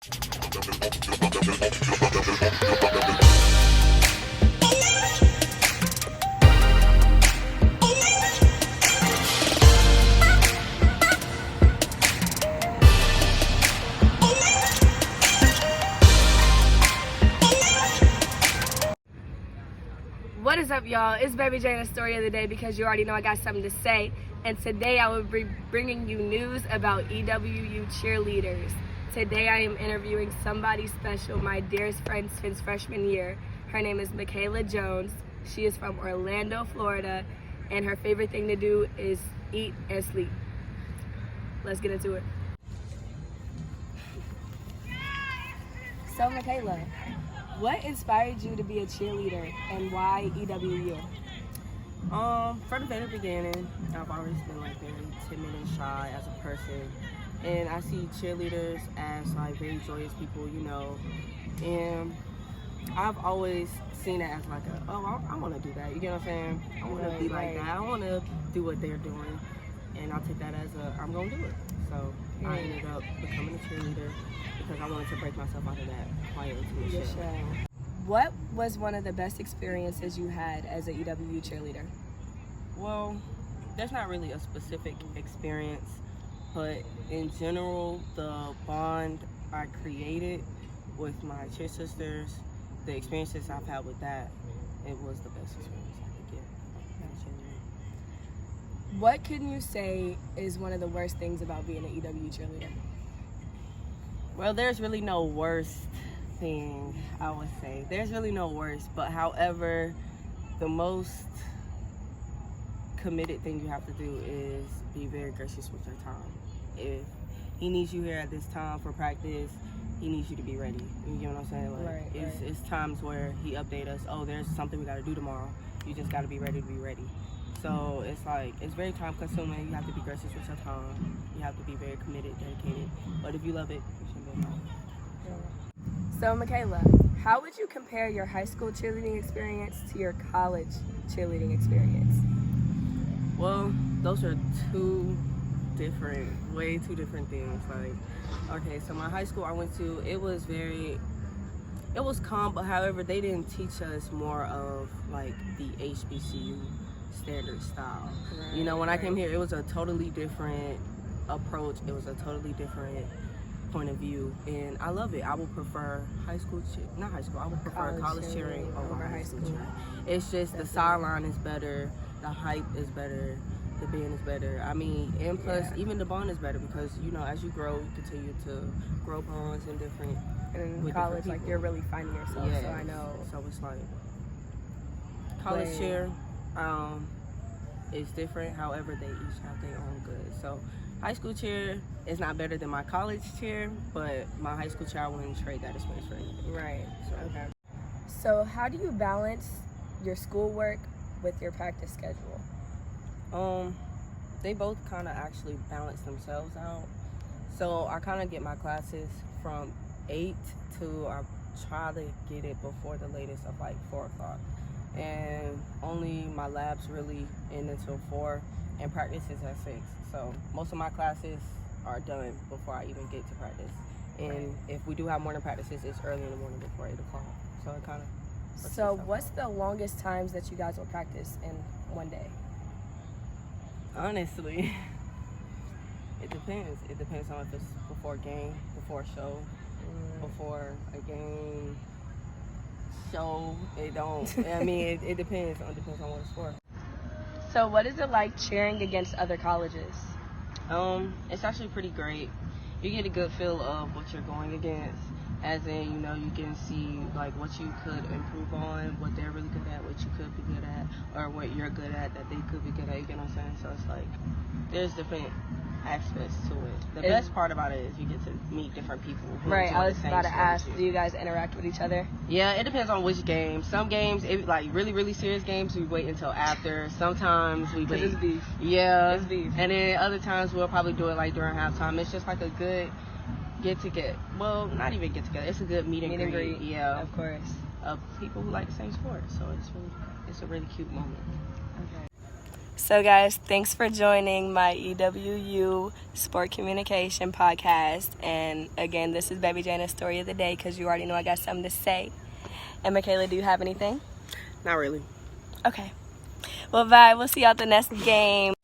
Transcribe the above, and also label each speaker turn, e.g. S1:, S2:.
S1: What is up, y'all? It's Baby J and the story of the day, because you already know I got something to say. And today I will be bringing you news about EWU cheerleaders. Today I am interviewing somebody special, my dearest friend since freshman year. Her name is Michaela Jones. She is from Orlando, Florida, and her favorite thing to do is eat and sleep. Let's get into it. So Michaela, what inspired you to be a cheerleader, and why EWU?
S2: From the very beginning, I've always been like very timid and shy as a person, and I see cheerleaders as like very joyous people, you know, and I've always seen it as like I want to do that, you get what I'm saying? I want to be like that. I want to do what they're doing, and I'll take that as I'm going to do it. So I ended up becoming a cheerleader because I wanted to break myself out of that quiet shell.
S1: What was one of the best experiences you had as an EWU cheerleader?
S2: Well, there's not really a specific experience, but in general, the bond I created with my cheer sisters, the experiences I've had with that, it was the best experience I could get.
S1: What can you say is one of the worst things about being an EWU cheerleader?
S2: Well, there's really no worst thing, I would say. There's really no worst, but however, the most committed thing you have to do is be very gracious with your time. If he needs you here at this time for practice, he needs you to be ready. You know what I'm saying? Like, it's times where he updates us, oh, there's something we got to do tomorrow. You just got to be ready to be ready. So it's like, it's very time consuming. You have to be gracious with your time. You have to be very committed, dedicated. But if you love it, you shouldn't be wrong.
S1: So Michaela, how would you compare your high school cheerleading experience to your college cheerleading experience?
S2: Well, those are way two different things. Like, okay, so my high school I went to, it was calm, but however, they didn't teach us more of like the HBCU standard style. You know, when I came here, it was a totally different approach. It was a totally different point of view, and I love it. I would prefer I would prefer college cheering over high school cheering. It's just the sideline is better, the hype is better, the band is better. I mean, and plus even the bond is better because, you know, as you grow, you continue to grow bonds and different.
S1: And in college, like, you're really finding yourself.
S2: Yeah.
S1: So I know.
S2: So it's like college cheer is different. However, they each have their own good. So high school cheer is not better than my college cheer, but my high school cheer, I wouldn't trade that experience for anything.
S1: Right. Okay. So how do you balance your schoolwork with your practice schedule?
S2: They both kind of actually balance themselves out. So I kind of get my classes from 8 to, I try to get it before the latest of like 4 o'clock. And only my labs really end until 4, and practice is at 6. So most of my classes are done before I even get to practice. And if we do have morning practices, it's early in the morning before 8 o'clock. So it kind of.
S1: So what's the longest times that you guys will practice in one day?
S2: Honestly, it depends. It depends on if it's before a game, before a show, before a game show. It don't. I mean, it depends. It depends on what it's for.
S1: So what is it like cheering against other colleges?
S2: It's actually pretty great. You get a good feel of what you're going against, as in, you know, you can see like what you could improve on, what they're really good at, what you could be good at, or what you're good at that they could be good at, you know what I'm saying? So it's like, there's different aspects to it. The best part about it is you get to meet different people.
S1: Right, I was about to ask, do you guys interact with each other?
S2: Yeah, it depends on which game. Some games, like really, really serious games, we wait until after. Sometimes we wait.
S1: It's beef.
S2: Yeah.
S1: It's beef.
S2: And then other times we'll probably do it like during halftime. It's just like a good well, not even get together. It's a good meet and greet. Yeah.
S1: Of course.
S2: Of people who like the same sport. So it's a really cute moment.
S1: Okay. So guys, thanks for joining my EWU Sport Communication podcast. And again, this is Baby Jana's story of the day because you already know I got something to say. And Michaela, do you have anything?
S2: Not really.
S1: Okay. Well, bye. We'll see y'all at the next game.